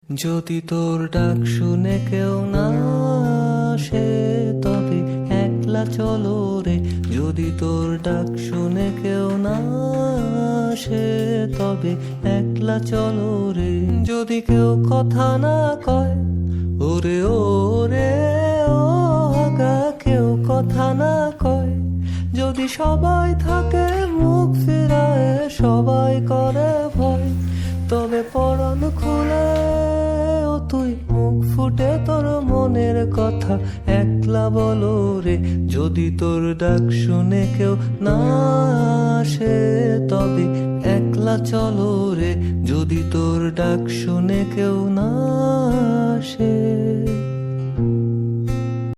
যদি তোর ডাক শুনে কেউ না আসে তবে একলা চলো রে। যদি তোর ডাক শুনে কেউ না আসে তবে একলা চলো রে। যদি কেউ কথা না কয় ওরে ওরে ও আগা, কেউ কথা না কয়, যদি সবাই থাকে মুখ ফিরায়, সবাই করে ভয়, তবে পরাণ খুলে ও তুই মুখ ফুটে তোর মনের কথা একলা বলো রে। যদি তোর ডাক শুনে কেউ না আসে তবে একলা চলো রে। যদি তোর ডাক শুনে কেউ না আসে।